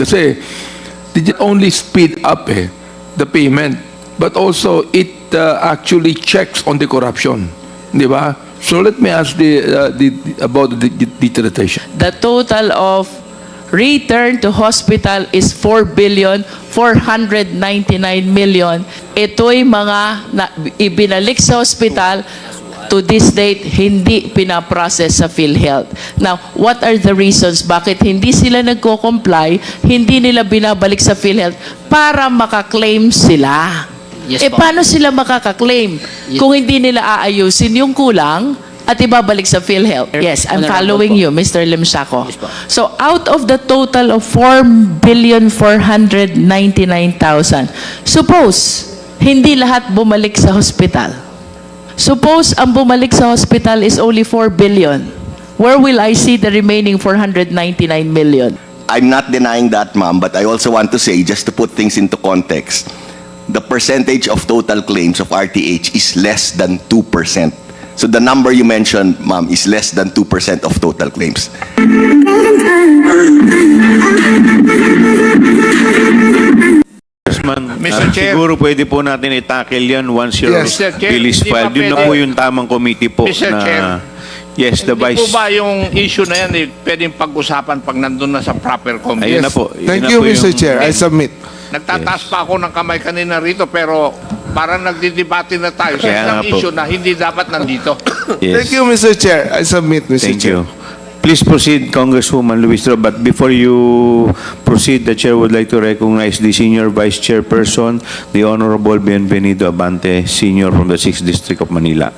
Kasi did it only speed up the payment, but also it actually checks on the corruption, di ba? So let me ask about the digitalization. The total of return to hospital is 4,499,000,000. Ito'y mga ibinalik sa hospital. To this date, hindi pinaprocess sa Philhealth. Now, what are the reasons bakit hindi sila nagko-comply, hindi nila binabalik sa Philhealth para makaklaim sila? Yes, po. Paano sila makakaklaim kung hindi nila aayusin yung kulang at ibabalik sa Philhealth? Yes, I'm following you, Mr. Limsako. Yes, po. So, out of the total of 4,499,000, suppose hindi lahat bumalik sa hospital. Suppose ang bumalik sa hospital is only 4 billion. Where will I see the remaining 499 million? I'm not denying that, ma'am, but I also want to say, just to put things into context, the percentage of total claims of RTH is less than 2%. So the number you mentioned, ma'am, is less than 2% of total claims. Mr. Chair, siguro pwede po natin i-tackle yan once your bill is filed. Yun na po yung tamang committee po. Mr. Chair, yes, the hindi Vice. po ba yung issue na yan pwedeng pag-usapan pag nandun na sa proper committee? Ayun na po. Thank you, Mr. Chair. I submit. Nagtataas pa ako ng kamay kanina rito pero parang nagdidebate na tayo sa Kaya isang nga po. issue na hindi dapat nandito. Yes. Thank you, Mr. Chair. I submit, Mr. Thank Chair. you. Please proceed, Congresswoman Luistro. But before you proceed, the Chair would like to recognize the Senior Vice Chairperson, the Honorable Bienvenido Abante, Senior from the 6th District of Manila.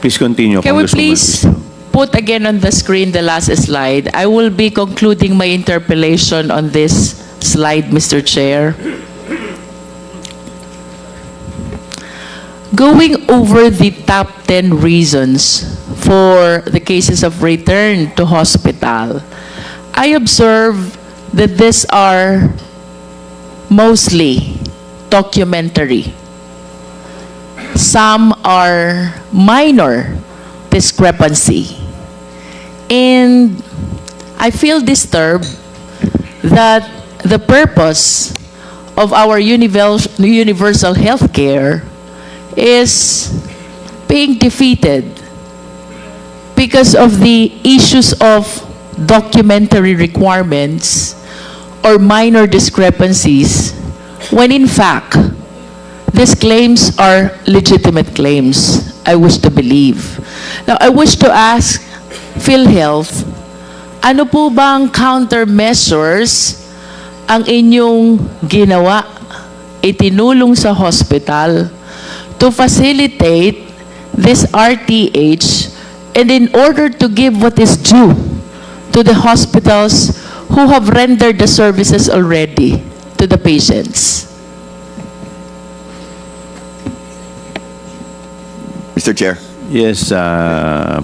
Please continue, Can we Congresswoman please Luistro. put again on the screen the last slide? I will be concluding my interpellation on this slide, Mr. Chair. Going over the top 10 reasons for the cases of return to hospital, I observe that these are mostly documentary. Some are minor discrepancy. And I feel disturbed that the purpose of our universal health care is being defeated because of the issues of documentary requirements or minor discrepancies, when in fact, these claims are legitimate claims, I wish to believe. Now, I wish to ask Philhealth, ano po bang countermeasures ang inyong ginawa, itinulong sa hospital to facilitate this RTH and in order to give what is due to the hospitals who have rendered the services already to the patients? Mr. Chair. Yes,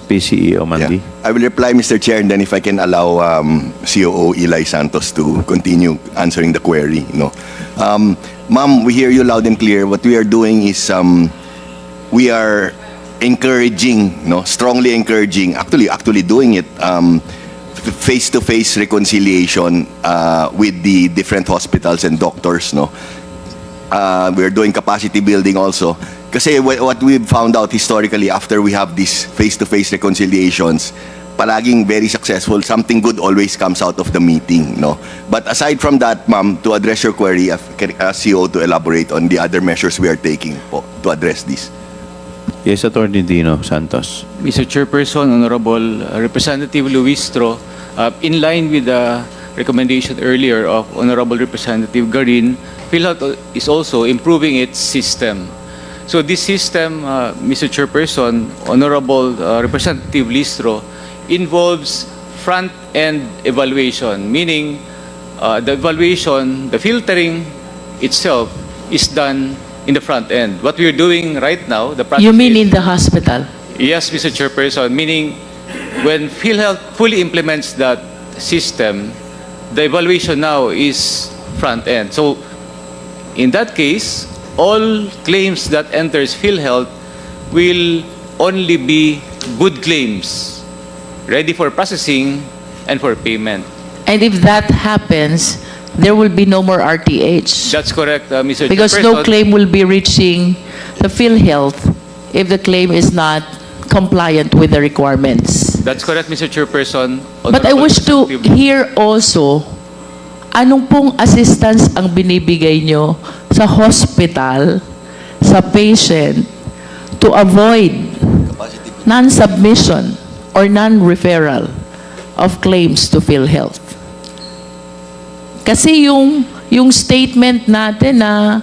PCE Omandi. Yeah. I will reply, Mr. Chair, and then if I can allow COO Eli Santos to continue answering the query. Ma'am, we hear you loud and clear. What we are doing is we are encouraging, strongly encouraging, actually doing it, face-to-face reconciliation with the different hospitals and doctors. We are doing capacity building also. Kasi what we've found out historically after we have these face-to-face reconciliations, palaging very successful. Something good always comes out of the meeting, But aside from that, ma'am, to address your query, CEO to elaborate on the other measures we are taking to address this. Yes, Attorney Dino Santos. Mr. Chairperson, Honorable Representative Luistro, in line with the recommendation earlier of Honorable Representative Garin, Philhealth is also improving its system. So this system, Mr. Chairperson, Honorable Representative Listro, involves front-end evaluation, meaning the evaluation, the filtering itself is done in the front end. What we are doing right now, the practice You mean in the hospital? Yes, Mr. Chairperson, meaning when Philhealth fully implements that system, the evaluation now is front end. So in that case, all claims that enters Philhealth will only be good claims, ready for processing and for payment. And if that happens, there will be no more RTH. That's correct, Mr. Because no Chairperson. claim will be reaching the Philhealth if the claim is not compliant with the requirements. That's correct, Mr. Chairperson. But I Honorable wish to Representative- hear also, anong pong assistance ang binibigay nyo sa hospital, sa patient, to avoid non-submission or non-referral of claims to Philhealth? Kasi yung statement natin na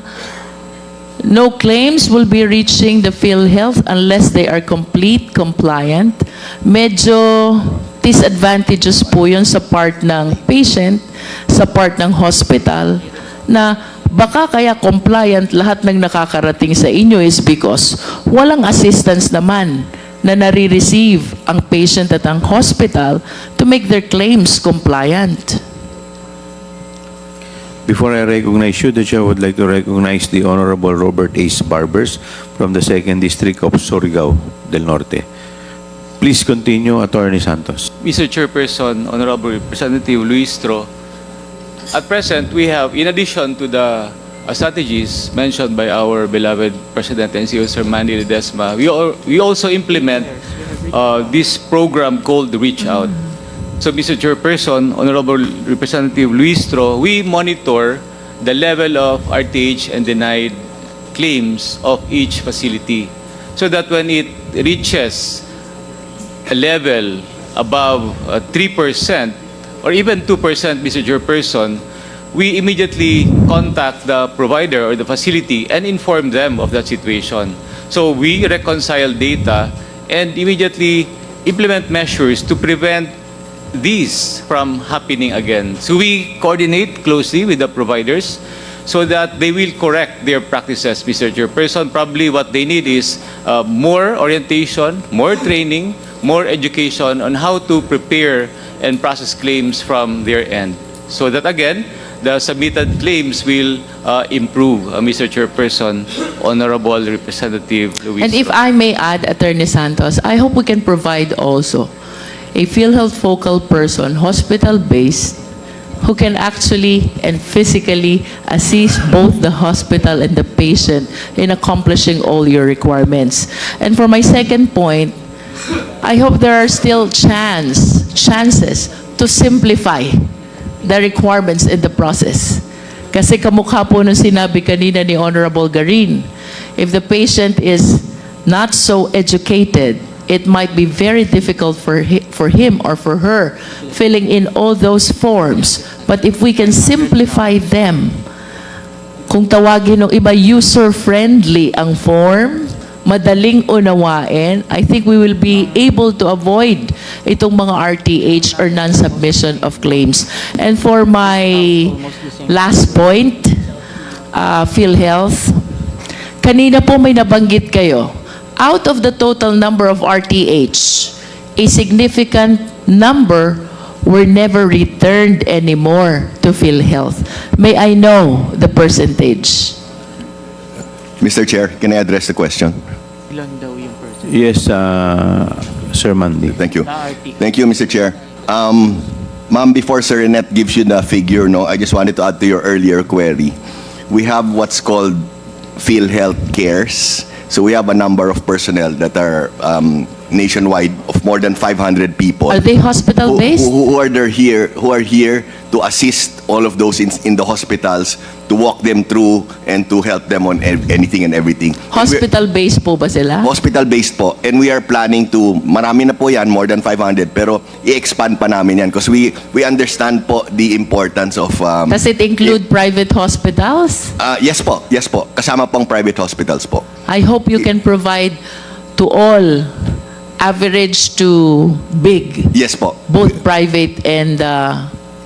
no claims will be reaching the Philhealth unless they are complete, compliant, medyo disadvantageous po yun sa part ng patient, sa part ng hospital, na baka kaya compliant lahat ng nakakarating sa inyo is because walang assistance naman na nare-receive ang patient at ang hospital to make their claims compliant. Before I recognize you, the Chair would like to recognize the Honorable Robert Ace Barbers from the 2nd District of Surigao del Norte. Please continue, Attorney Santos. Mr. Chairperson, Honorable Representative Luistro, at present, we have, in addition to the strategies mentioned by our beloved President and CEO, Sir Manny Ledesma, we also implement this program called Reach Out. So, Mr. Chairperson, Honorable Representative Luistro, we monitor the level of RTH and denied claims of each facility so that when it reaches a level above 3% or even 2%, Mr. Chairperson, we immediately contact the provider or the facility and inform them of that situation. So we reconcile data and immediately implement measures to prevent these from happening again. So we coordinate closely with the providers so that they will correct their practices, Mr. Chairperson. Probably what they need is more orientation, more training, more education on how to prepare and process claims from their end. So that again, the submitted claims will improve, Mr. Chairperson, Honorable Representative Luis. And if I may add, Attorney Santos, I hope we can provide also a Philhealth focal person, hospital-based, who can actually and physically assist both the hospital and the patient in accomplishing all your requirements. And for my second point, I hope there are still chances to simplify the requirements in the process. Kasi kamukha po nung sinabi kanina ni Honorable Garin, if the patient is not so educated, it might be very difficult for him or for her filling in all those forms. But if we can simplify them, kung tawagin ng iba, user-friendly ang form, madaling unawain, I think we will be able to avoid itong mga RTH or non-submission of claims. And for my last point, Philhealth, kanina po may nabanggit kayo, out of the total number of RTH, a significant number were never returned anymore to Philhealth. May I know the percentage? Mr. Chair, can I address the question? Yes, Sir Mandy. Thank you. Thank you, Mr. Chair. Ma'am, before Sir Renet gives you the figure, no, I just wanted to add to your earlier query. We have what's called Philhealth Cares. So we have a number of personnel that are nationwide of more than 500 people. Are they hospital-based? Who are here to assist all of those in the hospitals, to walk them through and to help them on anything and everything. Hospital-based po ba sila? Hospital-based po. And we are planning to, marami na po yan, more than 500, pero i-expand pa namin yan because we understand po the importance of... Does it include private hospitals? Yes po. Kasama pong private hospitals po. I hope you can provide to all, average to big, Yes po. both private and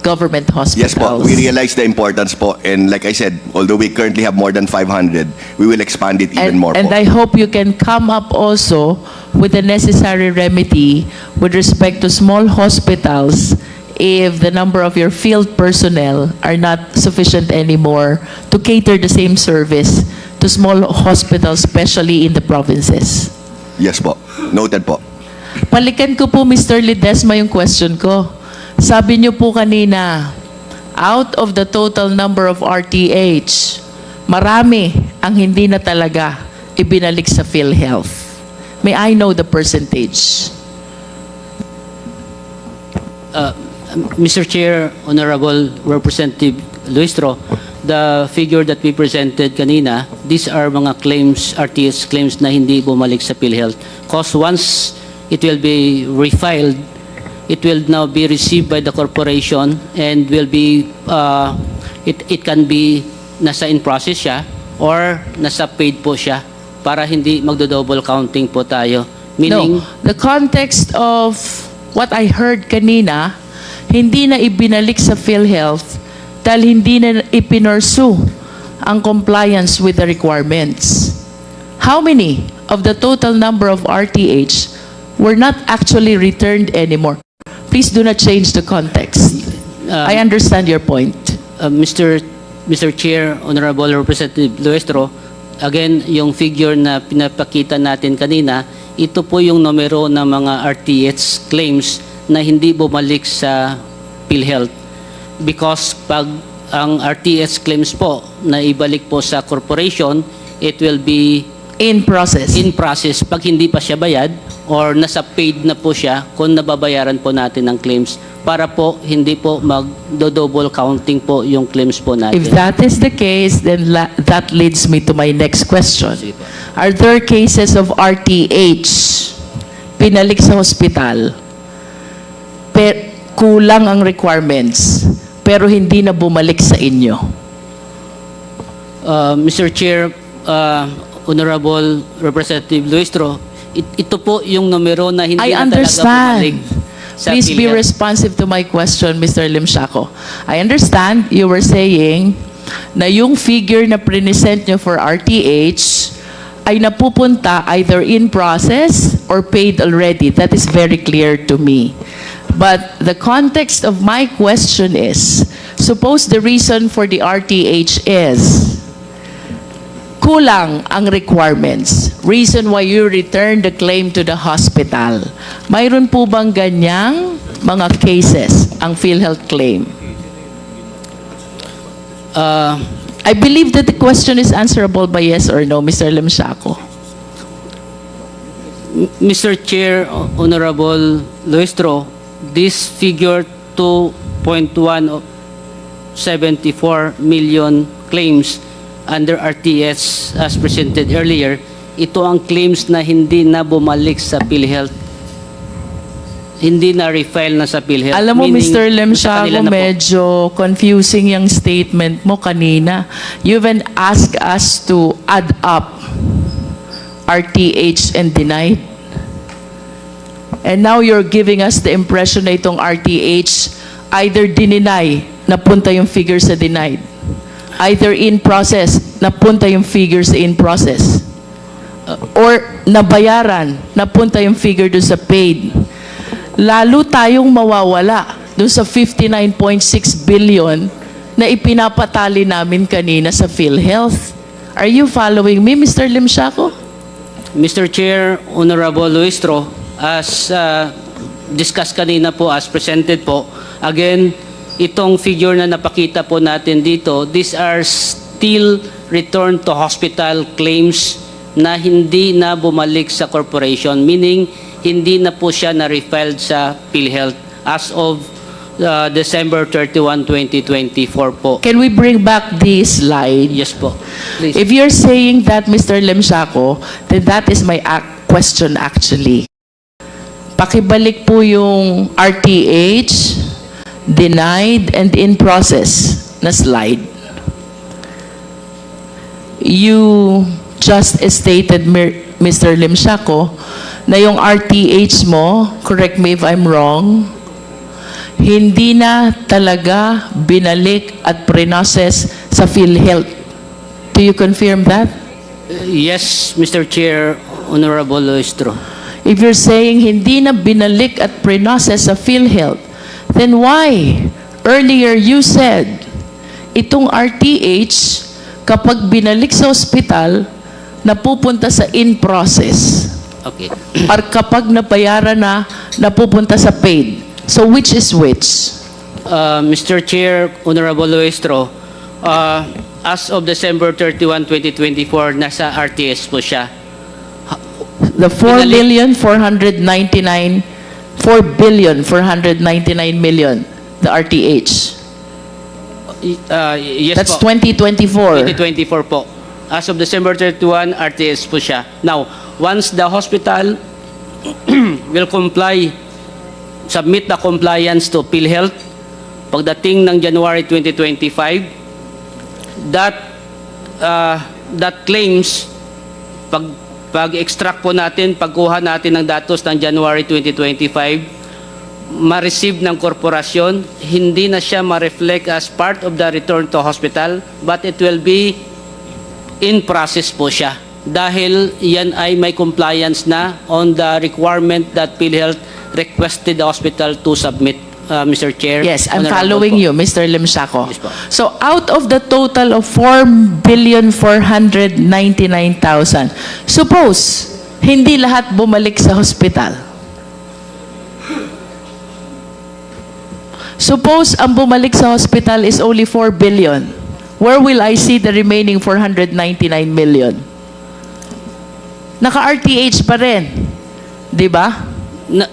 government hospitals. Yes po. We realize the importance po. And like I said, although we currently have more than 500, we will expand it even more And po. I hope you can come up also with the necessary remedy with respect to small hospitals if the number of your field personnel are not sufficient anymore to cater the same service to small hospitals, especially in the provinces. Yes po. Noted po. Palikan ko po, Mr. Ledesma, yung question ko. Sabi niyo po kanina, out of the total number of RTH, marami ang hindi na talaga ibinalik sa PhilHealth. May I know the percentage? Mr. Chair, Honorable Representative Luistro, the figure that we presented kanina, these are mga claims, RTS claims na hindi bumalik sa PhilHealth. Because once it will be refiled, it will now be received by the corporation and will be, it can be nasa in process siya or nasa paid po siya para hindi magdo-double counting po tayo. Meaning, No, the context of what I heard kanina, hindi na ibinalik sa PhilHealth dahil hindi na ipinursu ang compliance with the requirements. How many of the total number of RTH were not actually returned anymore? Please do not change the context. I understand your point. Mr. Chair, Honorable Representative Luestro, again, yung figure na pinapakita natin kanina, ito po yung numero ng mga RTH claims na hindi bumalik sa PhilHealth. Because pag ang RTH claims po na ibalik po sa corporation, it will be In process. in process pag hindi pa siya bayad or nasa paid na po siya kung nababayaran po natin ang claims para po hindi po mag-double counting po yung claims po natin. If that is the case, then that leads me to my next question. Sige po. Are there cases of RTH pinalik sa hospital, kulang ang requirements, pero hindi na bumalik sa inyo? Mr. Chair, Honorable Representative Luistro, ito po yung numero na hindi I na talaga bumalik understand. sa Please be PhilHealth. responsive to my question, Mr. Limsiaco. I understand you were saying na yung figure na present nyo for RTH ay napupunta either in process or paid already. That is very clear to me. But the context of my question is, suppose the reason for the RTH is kulang ang requirements. Reason why you return the claim to the hospital. Mayroon po bang ganyang mga cases ang PhilHealth claim? I believe that the question is answerable by yes or no, Mr. Limsiaco. Mr. Chair, Honorable Luistro, this figure 2.174 million claims under RTS as presented earlier, ito ang claims na hindi na bumalik sa PhilHealth. Hindi na refile na sa PhilHealth. Alam mo, Meaning, Mr. sa kanila Limsiaco, na po. medyo confusing yung statement mo kanina. You even asked us to add up RTH and denied. And now you're giving us the impression na itong RTH either dininay, napunta yung figure sa denied. Either in process, napunta yung figure sa in process. Or nabayaran, napunta yung figure doon sa paid. Lalo tayong mawawala doon sa 59.6 billion na ipinapatali namin kanina sa PhilHealth. Are you following me, Mr. Limsiaco? Mr. Chair, Honorable Luistro, as discussed kanina po, as presented po, again, itong figure na napakita po natin dito, these are still return to hospital claims na hindi na bumalik sa corporation, meaning hindi na po siya na-refiled sa PhilHealth as of December 31, 2024 po. Can we bring back this slide? Yes po. Please. If you're saying that, Mr. Limsiaco, then that is my question actually. Pakibalik po yung RTH, denied, and in process na slide. You just stated, Mr. Limsiaco, na yung RTH mo, correct me if I'm wrong, hindi na talaga binalik at pre-process sa PhilHealth. Do you confirm that? Yes, Mr. Chair, Honorable Luistro. If you're saying hindi na binalik at pre-process sa PhilHealth, then why? Earlier you said, itong RTH, kapag binalik sa ospital, napupunta sa in-process. Okay. Or kapag nabayaran na, napupunta sa paid. So which is which? Mr. Chair, Honorable Luistro, as of December 31, 2024, nasa RTS po siya. The 4,499 million, the RTH. Yes That's po. 2024. 2024 po. As of December 31, RTS po siya. Now, once the hospital will comply, submit the compliance to Philhealth, pagdating ng January 2025, that claims, pag-extract po natin, pagkuha natin ng datos ng January 2025, ma-receive ng korporasyon, hindi na siya ma-reflect as part of the return to hospital, but it will be in process po siya. Dahil yan ay may compliance na on the requirement that PhilHealth requested the hospital to submit, Mr. Chair. Yes, I'm Honorable following po. you, Mr. Limsako. Yes po. So out of the total of 4,499,000, suppose hindi lahat bumalik sa hospital. Suppose ang bumalik sa hospital is only 4 billion. Where will I see the remaining 499 million? Naka-RTH pa rin. Di ba?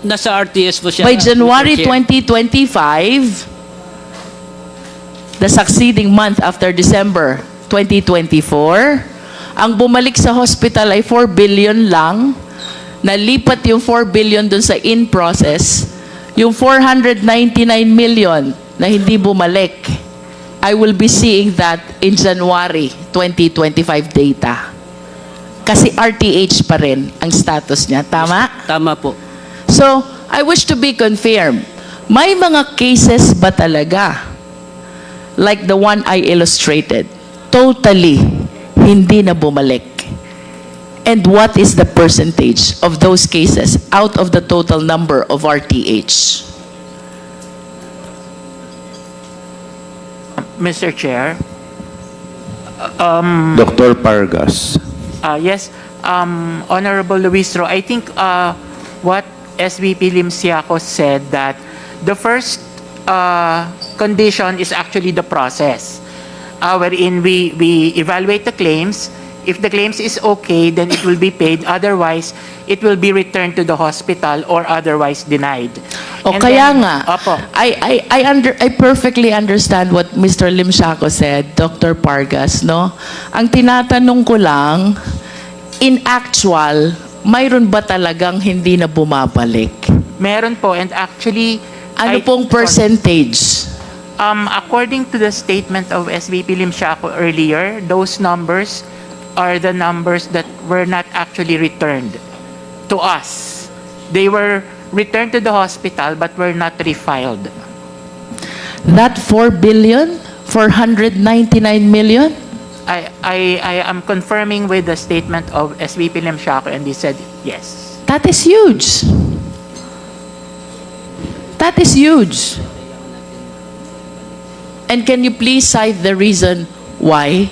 Nasa RTS po siya. By January Mr. Chair. 2025, the succeeding month after December 2024, ang bumalik sa hospital ay 4 billion lang, nalipat yung 4 billion dun sa in-process, yung 499 million na hindi bumalik, I will be seeing that in January 2025 data. Kasi RTH pa rin ang status niya. Tama? Tama po. So, I wish to be confirmed. May mga cases ba talaga, like the one I illustrated, totally hindi na bumalik? And what is the percentage of those cases out of the total number of RTH? Mr. Chair, Dr. Pargas. yes, Honorable Luistro, I think what SVP Limsiaco said that the first condition is actually the process, wherein we evaluate the claims. If the claims is okay, then it will be paid. Otherwise, it will be returned to the hospital or otherwise denied. O And kaya then- nga, Opo. I perfectly understand what Mr. Limshaco said, Dr. Pargas, no? Ang tinatanong ko lang, in actual, mayroon ba talagang hindi na bumabalik? Meron po, and actually... Ano pong percentage? According to the statement of SVP Limsiaco earlier, those numbers are the numbers that were not actually returned to us. They were returned to the hospital but were not refiled. That 4 billion? 499 million? I am confirming with the statement of SVP Limsiaco, and he said yes. That is huge. That is huge. And can you please cite the reason why?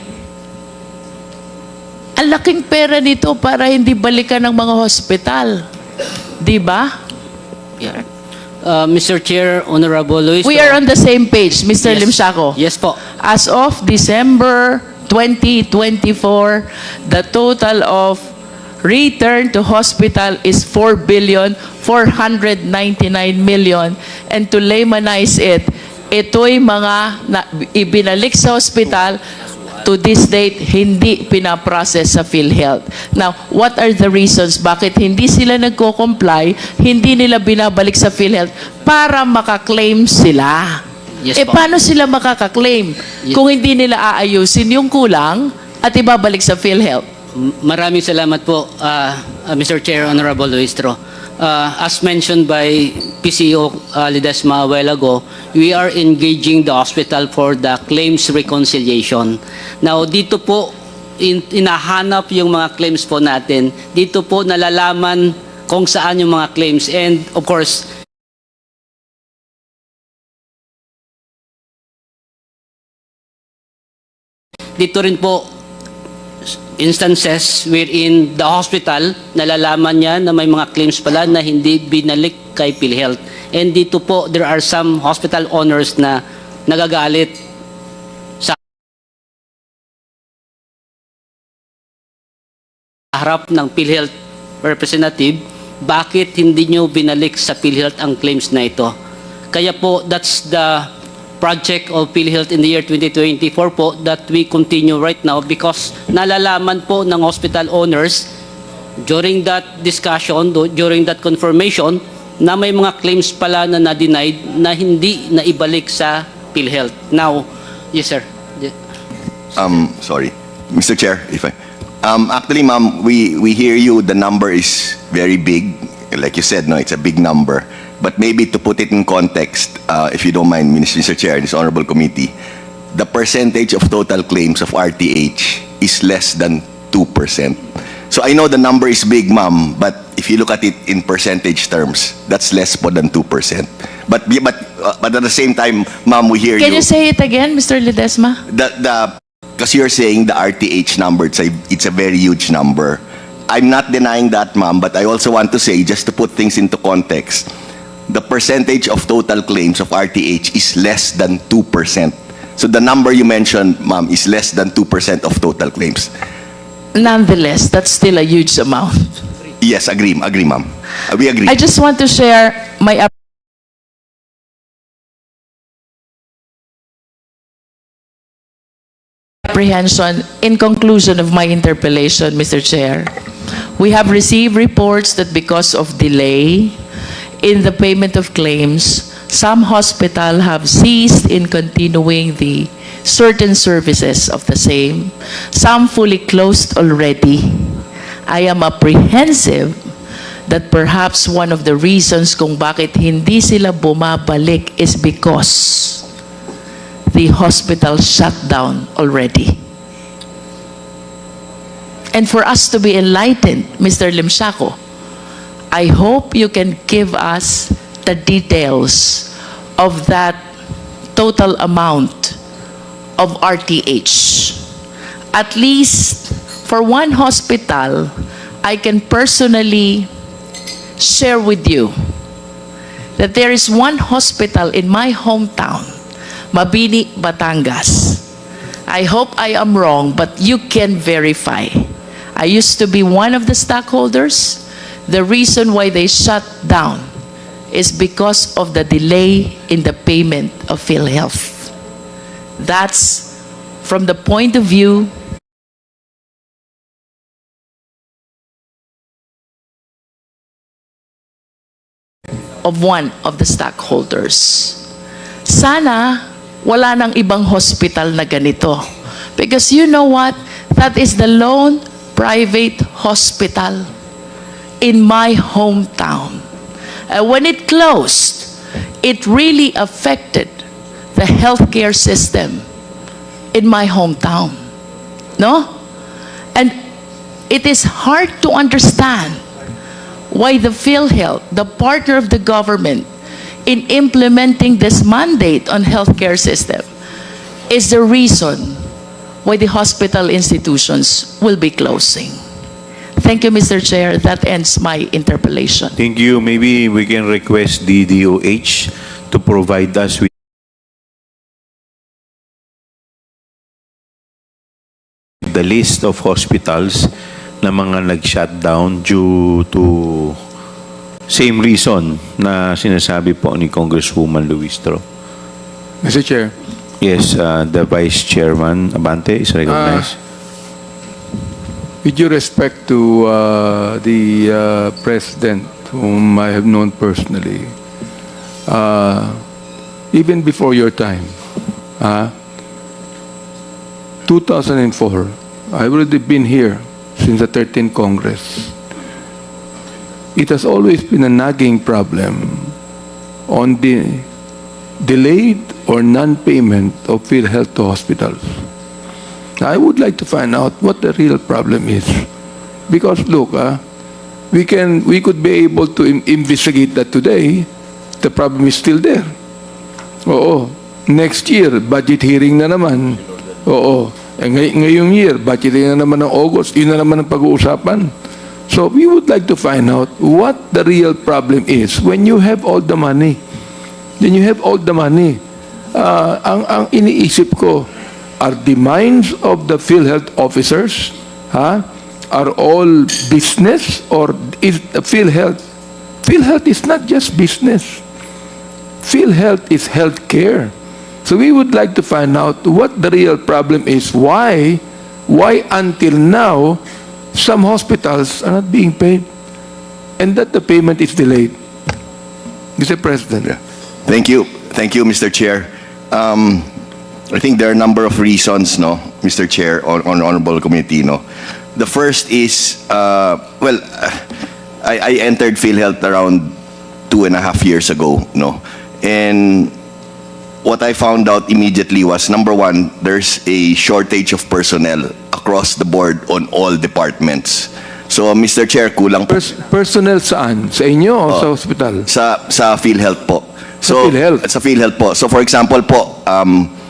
Ang laking pera nito para hindi balikan ng mga hospital. Di ba? Yeah. Mr. Chair, Honorable Luistro. We are on the same page, Mr. Yes. Limshaco. Yes po. As of December 2024, the total of return to hospital is 4,499 million. And to laymanize it, ito'y mga ibinalik sa hospital, to this date, hindi pinaprocess sa PhilHealth. Now, what are the reasons bakit hindi sila nagko-comply, hindi nila binabalik sa PhilHealth para makaklaim sila? Yes po. Paano sila makakaklaim kung hindi nila aayusin yung kulang at ibabalik sa PhilHealth? Maraming salamat po, Mr. Chair, Honorable Luistro. As mentioned by PCO Ledesma a while ago, we are engaging the hospital for the claims reconciliation. Now, dito po, inahanap yung mga claims po natin. Dito po nalalaman kung saan yung mga claims. And of course, dito rin po instances wherein the hospital nalalaman niya na may mga claims pala na hindi binalik kay Philhealth. And dito po, there are some hospital owners na nagagalit sa harap ng Philhealth representative, bakit hindi nyo binalik sa Philhealth ang claims na ito? Kaya po, that's the project of Philhealth in the year 2024 po that we continue right now because nalalaman po ng hospital owners during that discussion, during that confirmation, na may mga claims pala na na-denied na hindi na ibalik sa Philhealth. Now, yes sir. Sorry, Mr. Chair, if I... actually, ma'am, we hear you. The number is very big. Like you said, no, it's a big number. But maybe to put it in context, if you don't mind, Mr. Chair, this honorable committee, the percentage of total claims of RTH is less than 2%. So I know the number is big, ma'am, but if you look at it in percentage terms, that's less po than 2%. But at the same time, ma'am, we hear Can you say it again, Mr. Ledesma? Because you're saying the RTH number, it's a very huge number. I'm not denying that, ma'am, but I also want to say, just to put things into context, the percentage of total claims of RTH is less than 2%. So the number you mentioned, ma'am, is less than 2% of total claims. Nonetheless, that's still a huge amount. Yes, agree, ma'am. We agree. I just want to share my apprehension in conclusion of my interpellation, Mr. Chair. We have received reports that because of delay in the payment of claims, some hospitals have ceased in continuing the certain services of the same. Some fully closed already. I am apprehensive that perhaps one of the reasons kung bakit hindi sila bumabalik is because the hospital shut down already. And for us to be enlightened, Mr. Limshaco, I hope you can give us the details of that total amount of RTH. At least for one hospital, I can personally share with you that there is one hospital in my hometown, Mabini, Batangas. I hope I am wrong, but you can verify. I used to be one of the stockholders. The reason why they shut down is because of the delay in the payment of Philhealth. That's from the point of view of one of the stockholders. Sana wala nang ibang hospital na ganito. Because you know what? That is the lone private hospital in my hometown. When it closed, it really affected the healthcare system in my hometown. No? And it is hard to understand why the Philhealth, the partner of the government, in implementing this mandate on healthcare system, is the reason why the hospital institutions will be closing. Thank you, Mr. Chair. That ends my interpellation. Thank you. Maybe we can request the DOH to provide us with the list of hospitals na mga nag-shutdown due to same reason na sinasabi po ni Congresswoman Luistro. Mr. Chair. Yes, the Vice Chairman Abante is recognized. With due respect to the President, whom I have known personally, even before your time, 2004, I've already been here since the 13th Congress. It has always been a nagging problem on the delayed or non-payment of Philhealth to hospitals. I would like to find out what the real problem is. Because look, we could be able to investigate that today. The problem is still there. Oo. Next year, budget hearing na naman. Oo. Ngayong year, budgeting na naman ng August, yun na naman ang pag-uusapan. So we would like to find out what the real problem is when you have all the money. Then you have all the money. Ang iniisip ko, are the minds of the Philhealth officers, are all business, or is Philhealth? Philhealth is not just business. Philhealth is healthcare. So we would like to find out what the real problem is. Why until now, some hospitals are not being paid, and that the payment is delayed. Mr. President. Thank you, Mr. Chair. I think there are a number of reasons, no, Mr. Chair, on honorable committee, no. The first is, I entered PhilHealth around 2.5 years ago, no, and what I found out immediately was, number one, there's a shortage of personnel across the board on all departments. So, Mr. Chair, kulang po. Personnel saan? Sa inyo o sa hospital? Sa PhilHealth po. So, PhilHealth? Sa PhilHealth po. So, for example po,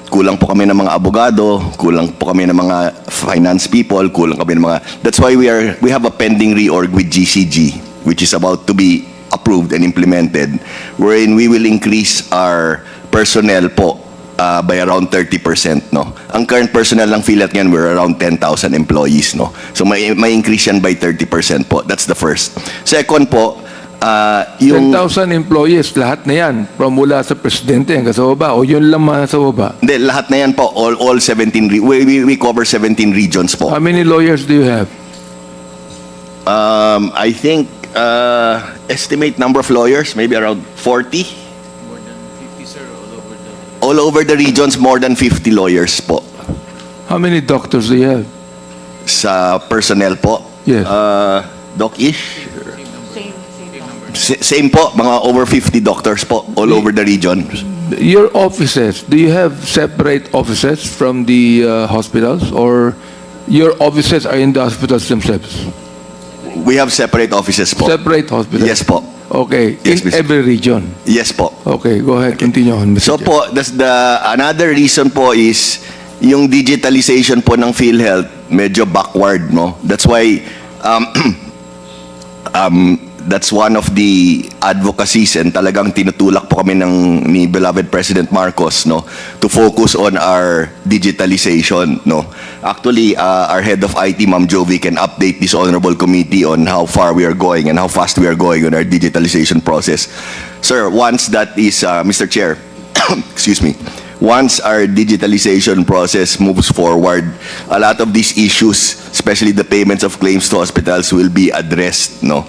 kulang po kami ng mga abogado, kulang po kami ng mga finance people, kulang kami ng mga... That's why we have a pending reorg with GCG, which is about to be approved and implemented, wherein we will increase our personnel po by around 30%, no. Ang current personnel ng PhilHealth ngayon, we're around 10,000 employees, no. So may increase yan by 30% po. That's the first. Second po, yung 10,000 employees, lahat na yan, from mula sa presidente hanggang sa baba, o yun lang mga sa baba? Hindi, lahat na yan po, all 17, we cover 17 regions po. How many lawyers do you have? I think, estimate number of lawyers, maybe around 40. All over the regions, more than 50 lawyers po. How many doctors do you have? Sa personnel po? Yes. Doc-ish? Same po, mga over 50 doctors po, all over the region. Your offices, do you have separate offices from the hospitals, or your offices are in the hospitals themselves? We have separate offices po. Separate hospitals? Yes po. Okay, Yes, in Mr. every region? Yes po. Okay, go ahead, continue on, Mr. So Chair. po, another reason po is yung digitalization po ng PhilHealth medyo backward, no? That's why that's one of the advocacies, and talagang tinutulak po kami ni beloved President Marcos, no, to focus on our digitalization, no. Actually, our head of IT, Ma'am Jovi, can update this honorable committee on how far we are going and how fast we are going on our digitalization process. Sir, once that is, Mr. Chair, excuse me, once our digitalization process moves forward, a lot of these issues, especially the payments of claims to hospitals, will be addressed, no.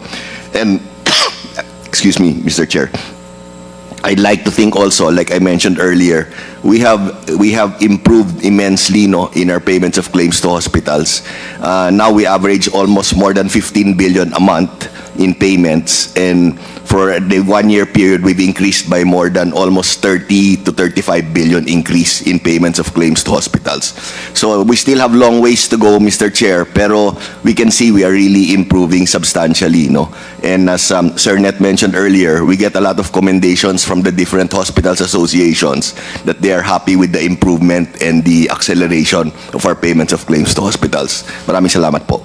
And, excuse me, Mr. Chair, I'd like to think also, like I mentioned earlier, we have improved immensely, no, in our payments of claims to hospitals. Now we average almost more than 15 billion a month in payments, and for the 1 year period, we've increased by more than almost 30 to 35 billion increase in payments of claims to hospitals. So we still have long ways to go, Mr. Chair, pero we can see we are really improving substantially, no? And as Sir Net mentioned earlier, we get a lot of commendations from the different hospitals associations that they are happy with the improvement and the acceleration of our payments of claims to hospitals. Maraming salamat po.